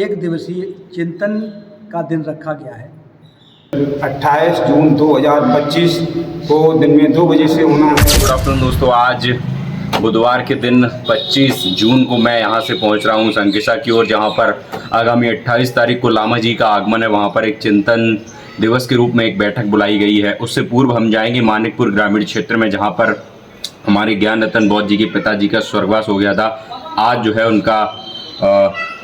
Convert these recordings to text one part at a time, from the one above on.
एक दिवसीय चिंतन का दिन रखा गया है। 28 जून 2025 को दिन में 2 बजे से होना है। गुड आफ्टरनून दोस्तों, आज बुधवार के दिन 25 जून को मैं यहाँ से पहुँच रहा हूँ संकिसा की ओर, जहाँ पर आगामी 28 तारीख को लामा जी का आगमन है। वहाँ पर एक चिंतन दिवस के रूप में एक बैठक बुलाई गई है। उससे पूर्व हम जाएंगे मानिकपुर ग्रामीण क्षेत्र में, जहाँ पर हमारे ज्ञान रतन बौद्ध जी के पिताजी का स्वर्गवास हो गया था। आज जो है उनका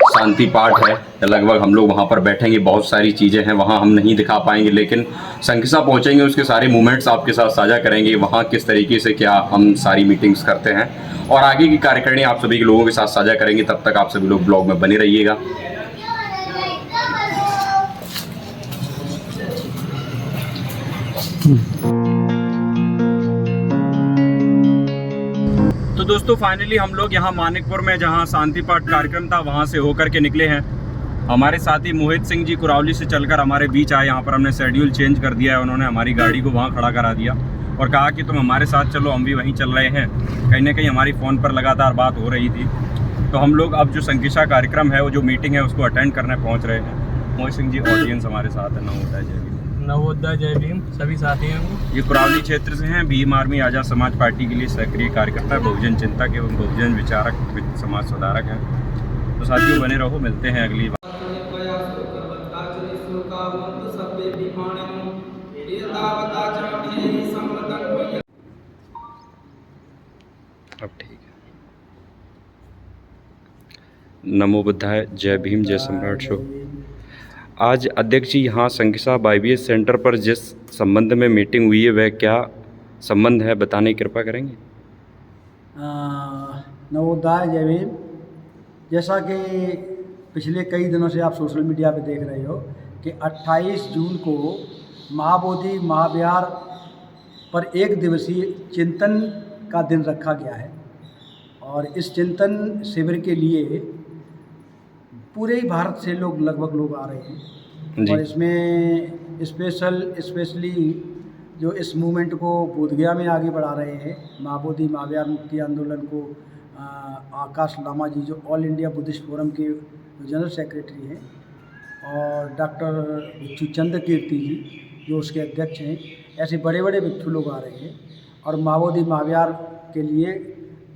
शांति पाठ है। लगभग हम लोग वहाँ पर बैठेंगे। बहुत सारी चीज़ें हैं वहाँ, हम नहीं दिखा पाएंगे, लेकिन संकिसा पहुँचेंगे उसके सारे मूवमेंट्स आपके साथ साझा करेंगे। वहाँ किस तरीके से क्या हम सारी मीटिंग्स करते हैं और आगे की कार्यकारिणी आप सभी के लोगों के साथ साझा करेंगे। तब तक आप सभी लोग ब्लॉग में बने रहिएगा। तो दोस्तों फाइनली हम लोग यहाँ मानिकपुर में जहाँ शांति पाठ कार्यक्रम था वहाँ से होकर के निकले हैं। हमारे साथी मोहित सिंह जी कुरावली से चलकर हमारे बीच आए। यहाँ पर हमने शेड्यूल चेंज कर दिया है। उन्होंने हमारी गाड़ी को वहाँ खड़ा करा दिया और कहा कि तुम हमारे साथ चलो, हम भी वहीं चल रहे हैं। कहीं ना कहीं हमारी फ़ोन पर लगातार बात हो रही थी, तो हम लोग अब जो संकिसा कार्यक्रम है, वो जो मीटिंग है, उसको अटेंड करने पहुँच रहे हैं। मोहित सिंह जी ऑडियंस हमारे साथ है। नमोदय जय भीम। नवोदय जय भीम सभी साथी हैं। ये कुरावली क्षेत्र से हैं। भीम आर्मी आज़ाद समाज पार्टी के लिए सक्रिय कार्यकर्ता, बहुजन चिंतक एवं बहुजन विचारक, समाज सुधारक हैं। तो साथियों बने रहो, मिलते हैं अगली बार। अब ठीक है। नमो बुद्धाय, जय भीम, जय सम्राट शो। आज अध्यक्ष जी यहाँ संकिसा YBS सेंटर पर जिस संबंध में मीटिंग हुई है, वह क्या संबंध है बताने की कृपा करेंगे। नवोदय जय भीम। जैसा कि पिछले कई दिनों से आप सोशल मीडिया पे देख रहे हो कि 28 जून को महाबोधि महाविहार पर एक दिवसीय चिंतन का दिन रखा गया है। और इस चिंतन शिविर के लिए पूरे ही भारत से लगभग लोग आ रहे हैं। और इसमें स्पेशली जो इस मूवमेंट को बोधगया में आगे बढ़ा रहे हैं, महाबोधि महाविहार मुक्ति आंदोलन को, आकाश लामा जी जो ऑल इंडिया बुद्धिस्ट फोरम के जनरल सेक्रेटरी हैं, और डॉक्टर भिक्षु चंद्र कीर्ति जी जो उसके अध्यक्ष हैं, ऐसे बड़े बड़े भिक्षु लोग आ रहे हैं। और महाबोधि महाविहार के लिए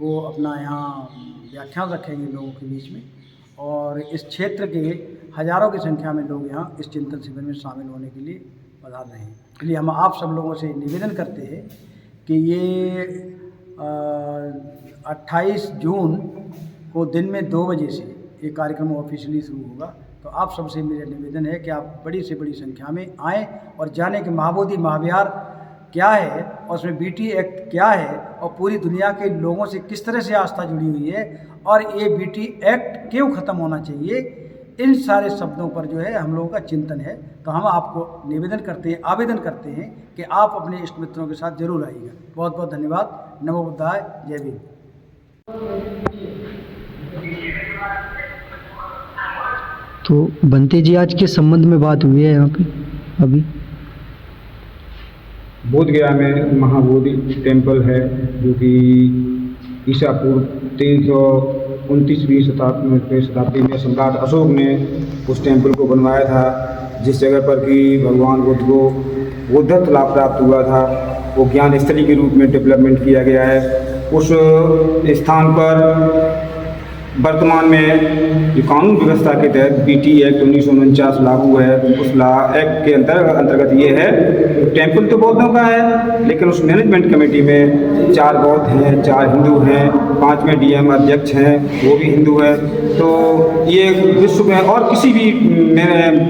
वो अपना यहाँ व्याख्यान रखेंगे लोगों के बीच में। और इस क्षेत्र के हज़ारों की संख्या में लोग यहाँ इस चिंतन शिविर में शामिल होने के लिए पधार रहे हैं। इसलिए हम आप सब लोगों से निवेदन करते हैं कि ये 28 जून को दिन में 2 बजे से ये कार्यक्रम ऑफिशियली शुरू होगा। तो आप सबसे मेरा निवेदन है कि आप बड़ी से बड़ी संख्या में आएँ और जानें कि महाबोधि महाविहार क्या है और उसमें BT एक्ट क्या है और पूरी दुनिया के लोगों से किस तरह से आस्था जुड़ी हुई है और ये BT एक्ट क्यों ख़त्म होना चाहिए। इन सारे शब्दों पर जो है हम लोगों का चिंतन है। तो हम आपको आवेदन करते हैं कि आप अपने इष्ट मित्रों के साथ जरूर आइएगा। बहुत बहुत धन्यवाद। नमो बुद्धाय, जय भीम। तो बंते जी, आज के संबंध में बात हुई है यहाँ पे अभी। बोधगया में महाबोधि टेम्पल है, जो कि ईसा पूर्व 329वीं शताब्दी में सम्राट अशोक ने उस टेम्पल को बनवाया था, जिस जगह पर कि भगवान बुद्ध को बुद्धत्व लाभ प्राप्त हुआ था। वो ज्ञान स्थली के रूप में डेवलपमेंट किया गया है। उस स्थान पर वर्तमान में जो कानून व्यवस्था के तहत BT एक्ट 1949 लागू है, उस एक्ट के अंतर्गत ये है, टेम्पल तो बौद्धों का है, लेकिन उस मैनेजमेंट कमेटी में 4 बौद्ध हैं, 4 हिंदू हैं, 5वें DM अध्यक्ष हैं, वो भी हिंदू हैं। तो ये विश्व में और किसी भी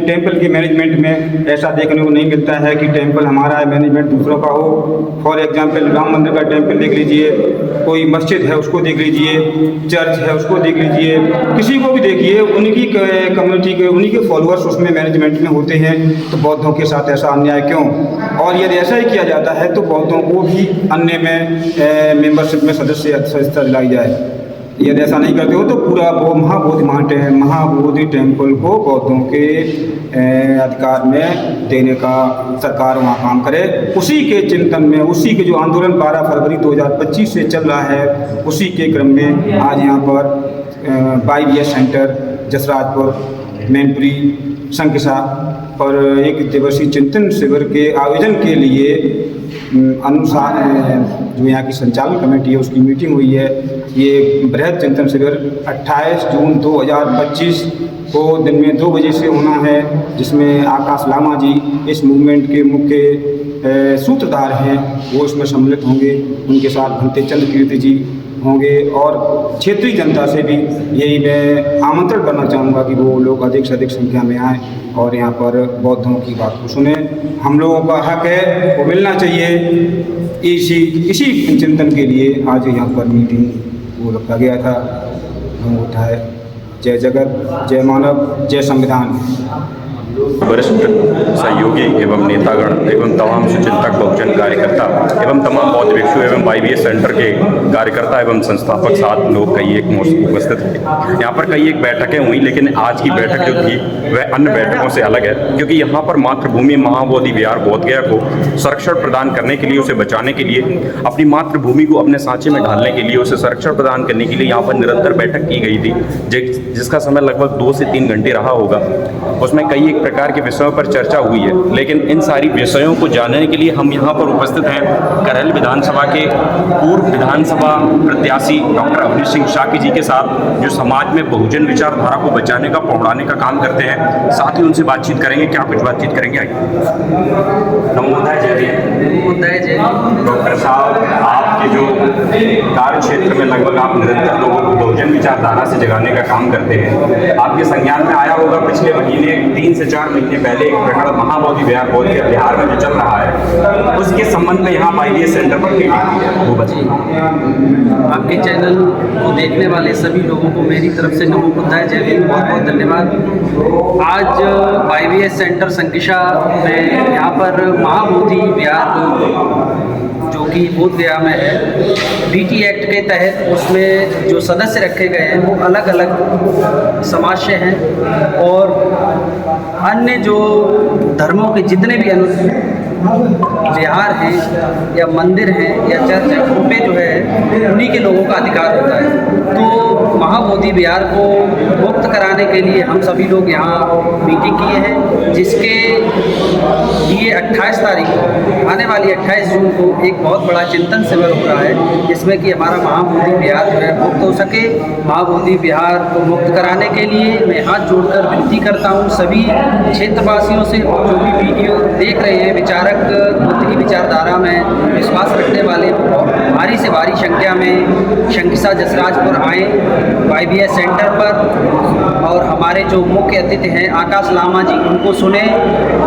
टेम्पल के मैनेजमेंट में ऐसा देखने को नहीं मिलता है कि टेम्पल हमारा है, मैनेजमेंट दूसरों का हो। फॉर एग्जाम्पल राम मंदिर का टेम्पल देख लीजिए, कोई मस्जिद है उसको देख लीजिए, चर्च है उसको देख लीजिए, किसी को भी देखिए, उन्हीं की कम्युनिटी के, उन्हीं के फॉलोअर्स उसमें मैनेजमेंट में होते हैं। तो बौद्धों के साथ ऐसा अन्याय क्यों? और यदि ऐसा ही किया जाता है तो बौद्धों को भी अन्य में मेंबरशिप में सदस्यता दिलाई जाए। यदि ऐसा नहीं करते हो तो पूरा वो महाबोधि टेम्पल को बौद्धों के अधिकार में देने का सरकार वहाँ काम करे। उसी के चिंतन में, उसी के जो आंदोलन 12 फरवरी 2025 से चल रहा है, उसी के क्रम में आज यहाँ पर YBS सेंटर जसराजपुर मैनपुरी संकिसा पर एक दिवसीय चिंतन शिविर के आयोजन के लिए अनुसार जो यहाँ की संचालन कमेटी है उसकी मीटिंग हुई है। ये बृहद चिंतन शिविर 28 जून 2025 को दिन में 2 बजे से होना है, जिसमें आकाश लामा जी इस मूवमेंट के मुख्य सूत्रधार हैं, वो इसमें सम्मिलित होंगे। उनके साथ भंते चंद्र कीर्ति जी होंगे और क्षेत्रीय जनता से भी यही मैं आमंत्रण करना चाहूँगा कि वो लोग अधिक से अधिक संख्या में आएँ और यहाँ पर बौद्धों की बात को सुने। हम लोगों का हक है, वो मिलना चाहिए। इसी चिंतन के लिए आज यहाँ पर मीटिंग वो रखा गया था। हम उठाए जय जगत, जय मानव, जय संविधान। वरिष्ठ सहयोगी एवं नेतागण एवं तमाम सुचिंतक बहुजन कार्यकर्ता एवं तमाम बौद्ध भिक्षु एवं YBS सेंटर के कार्यकर्ता एवं संस्थापक 7 लोग कई एक उपस्थित थे। यहाँ पर कई एक बैठकें हुई, लेकिन आज की बैठक जो थी वह अन्य बैठकों से अलग है, क्योंकि यहाँ पर मातृभूमि महाबोधि विहार बोधगया को संरक्षण प्रदान करने के लिए, उसे बचाने के लिए, अपनी मातृभूमि को अपने सांचे में ढालने के लिए, उसे संरक्षण प्रदान करने के लिए यहाँ पर निरंतर बैठक की गई थी, जिसका समय लगभग 2 से 3 घंटे रहा होगा। उसमें कई एक प्रकार के विषयों पर चर्चा हुई है, लेकिन इन सारी विषयों को जानने के लिए हम यहाँ पर उपस्थित हैं करहल विधानसभा के पूर्व विधानसभा प्रत्याशी डॉक्टर अभिजीत सिंह शाक्य जी के साथ, जो समाज में बहुजन विचारधारा को बचाने का, पहुँचाने का काम करते हैं। साथ ही उनसे बातचीत करेंगे। क्या कुछ बातचीत करेंगे, आइए। नमोदय जय भीम। डॉक्टर साहब, आपके जो कार्य क्षेत्र में लगभग आप निरंतर लोगों को बहुजन विचारधारा से जगाने का काम करते हैं। आपके संज्ञान में आया होगा पिछले महीने 3 से 4 महीने पहले एक प्रकरण महाबोधि विहार बोधगया बिहार में जो चल रहा है, उसके संबंध में यहाँ YBS सेंटर पर मीटिंग हुई है। वो बताइए। आपके चैनल को देखने वाले सभी लोगों को मेरी तरफ से नमो बुद्धाय जय भीम, बहुत बहुत धन्यवाद। आज YBS सेंटर संकिसा में यहाँ पर महाबोधि विहार जो कि बोधगया में है, BT एक्ट के तहत उसमें जो सदस्य रखे गए हैं वो अलग अलग समाज से हैं और अन्य जो धर्मों के जितने भी विहार हैं या मंदिर हैं या चर्च हैं, उन पे जो है उन्हीं के लोगों का अधिकार होता है। तो महाबोधि विहार को मुक्त कराने के लिए हम सभी लोग यहाँ मीटिंग किए हैं, जिसके लिए 28 तारीख को, आने वाली 28 जून को एक बहुत बड़ा चिंतन शिविर हो रहा है, जिसमें कि हमारा महाबोधि विहार जो है मुक्त हो सके। महाबोधि विहार को मुक्त कराने के लिए मैं हाथ जोड़कर विनती करता हूँ सभी क्षेत्रवासियों से, और जो भी वीडियो देख रहे हैं विचारक बुद्ध की विचारधारा में विश्वास रखने वाले भारी से भारी संख्या में शंकिसा जसराजपुर आए YBS सेंटर पर, और हमारे जो मुख्य अतिथि हैं आकाश लामा जी, उनको सुने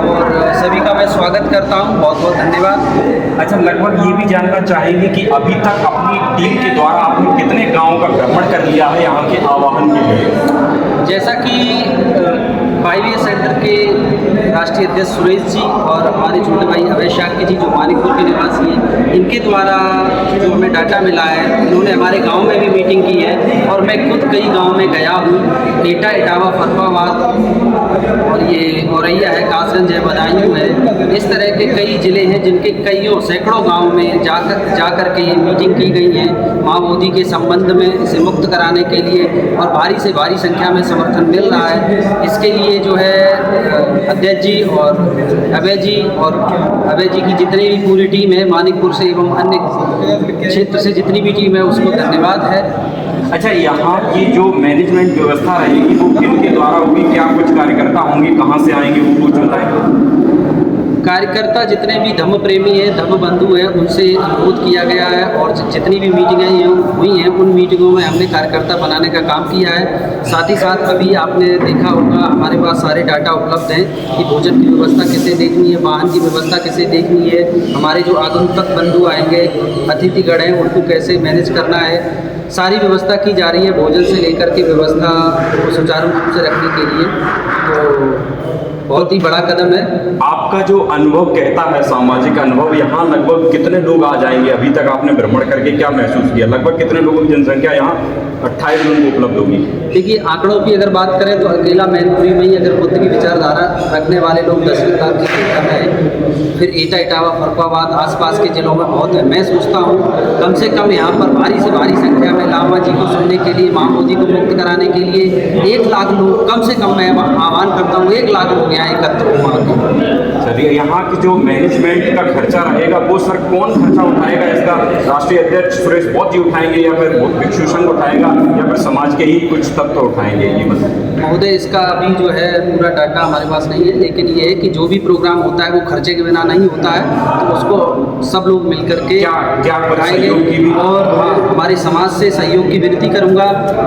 और सभी का मैं स्वागत करता हूं। बहुत बहुत धन्यवाद। अच्छा, लगभग ये भी जानना चाहेंगे कि अभी तक अपनी टीम के द्वारा आपने कितने गाँव का भ्रमण कर लिया है यहाँ के आवाहन के लिए? जैसा कि YBS सेंटर के राष्ट्रीय अध्यक्ष सुरेश जी और हमारे छोटे भाई अभय शाक्य जी जो मानिकपुर के निवासी हैं, इनके द्वारा जो हमें डाटा मिला है, इन्होंने हमारे गांव में भी मीटिंग की है और मैं खुद कई गांव में गया हूँ। एटा, इटावा, फरवाबाद और ये औरैया है, कासगंज है, बदायूं है, इस तरह के कई ज़िले हैं जिनके कईयों सैकड़ों गाँव में जाकर के ये मीटिंग की गई है महाबोधि के संबंध में, इसे मुक्त कराने के लिए, और भारी से भारी संख्या में समर्थन मिल रहा है। इसके लिए जो है अध्यक्ष जी और अभय जी की जितनी भी पूरी टीम है मानिकपुर से एवं अन्य क्षेत्र से जितनी भी टीम है उसको धन्यवाद है। अच्छा, यहाँ की जो मैनेजमेंट व्यवस्था रहेगी वो किनके द्वारा होगी? क्या कुछ कार्यकर्ता होंगे, कहाँ से आएंगे, वो कुछ बताएंगे? कार्यकर्ता जितने भी धम्म प्रेमी हैं, धम्म बंधु हैं, उनसे अनुरोध किया गया है और जितनी भी मीटिंगें हुई हैं उन मीटिंगों में हमने कार्यकर्ता बनाने का काम किया है। साथ ही साथ अभी आपने देखा होगा हमारे पास सारे डाटा उपलब्ध हैं कि भोजन की व्यवस्था कैसे देखनी है, वाहन की व्यवस्था कैसे देखनी है, हमारे जो आगंतुक बंधु आएंगे, अतिथिगण हैं, उनको कैसे मैनेज करना है, सारी व्यवस्था की जा रही है भोजन से लेकर के व्यवस्था को सुचारू रूप से रखने के लिए। तो बहुत ही बड़ा कदम है। आपका जो अनुभव कहता है, सामाजिक अनुभव, यहाँ लगभग कितने लोग आ जाएंगे? अभी तक आपने भ्रमण करके क्या महसूस किया? लगभग कितने लोगों की जनसंख्या यहाँ 28 जून को उपलब्ध होगी? देखिए, आंकड़ों की अगर बात करें तो अकेला मैनपुरी में ही अगर बुद्ध की विचारधारा रखने वाले लोग 10,000 की संख्या में हैं। फिर एटा इटावा फरुखाबाद आसपास के जिलों में बहुत है। मैं सोचता हूँ कम से कम यहाँ पर भारी से भारी संख्या में लामा जी को सुनने के लिए, महाबोधि को मुक्त कराने के लिए 1 लाख लोग, कम से कम मैं आह्वान करता हूँ 1 लाख लोग यहाँ एकत्र होंगे। चलिए, यहाँ की जो मैनेजमेंट का खर्चा रहेगा वो सर कौन खर्चा उठाएगा इसका? राष्ट्रीय अध्यक्ष सुरेश बौद्ध जी उठाएंगे या फिर भिक्षु संघ उठाएगा या फिर समाज के ही कुछ तत्व उठाएंगे? ये बताइए महोदय, इसका अभी जो है पूरा डाटा हमारे पास नहीं है, लेकिन ये है कि जो भी प्रोग्राम होता है वो खर्चे के बिना नहीं होता है, तो उसको सब लोग मिलकर के क्या उठाएंगे। और हाँ, हमारे समाज से सहयोग की विनती करूंगा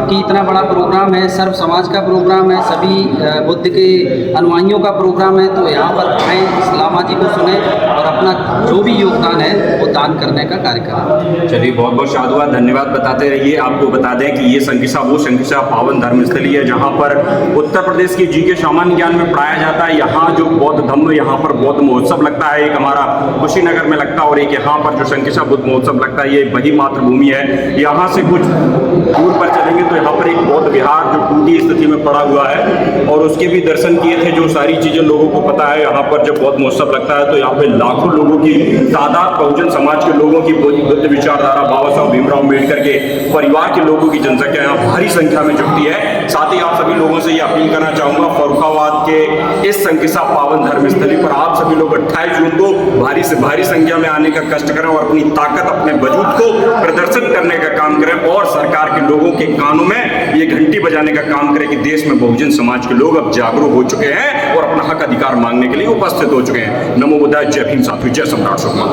कि इतना बड़ा प्रोग्राम है, सर्व समाज का प्रोग्राम है, सभी बुद्ध के अनुयायियों का प्रोग्राम है, तो यहाँ पर आएँ, लामा जी को सुने और अपना जो भी योगदान है वो दान करने का कार्य करें। चलिए, बहुत बहुत साधुवाद, धन्यवाद बताते रहिए। आपको बता दें कि ये संकिसा वो संकिसा पावन धर्मस्थली है जहाँ पर उत्तर प्रदेश की जी के सामान्य ज्ञान में पढ़ाया जाता है। यहाँ जो बौद्ध धम्म, यहाँ पर बौद्ध महोत्सव लगता है, एक हमारा कुशीनगर में लगता है और एक यहाँ पर जो संकिसा बुद्ध महोत्सव लगता है, ये वही मातृभूमि है। यहाँ से कुछ दूर पर चलेंगे तो यहाँ पर एक बौद्ध विहार जो टूटी स्थिति में पड़ा हुआ है और उसके भी दर्शन किए थे। जो सारी चीज़ें लोगों को पता है, यहाँ पर जब बौद्ध महोत्सव लगता है तो यहाँ पे लाखों लोगों की तादाद, बहुजन समाज के लोगों की, बुद्ध विचारधारा, बाबा साहब भीमराव अम्बेडकर के परिवार के लोगों की जनसंख्या यहाँ भारी संख्या में जुटती है। साथ ही आप सभी लोगों से ये अपील करना चाहूँगा, फर्रुखाबाद के इस संकिसा पावन धर्मस्थली पर आप सभी लोग 28 जून को भारी से भारी संख्या में आने का कष्ट करें और अपनी ताकत, अपने वजूद को प्रदर्शित करने का काम करें और सरकार के लोगों के कानों में ये घंटी बजाने का काम करें कि देश में बहुजन समाज के लोग अब जागरूक हो चुके हैं और अपना हक अधिकार मांगने के लिए उपस्थित हो चुके हैं। नमो बुद्धाय, जय भीम साथियों, जय सम्राट सुखमा।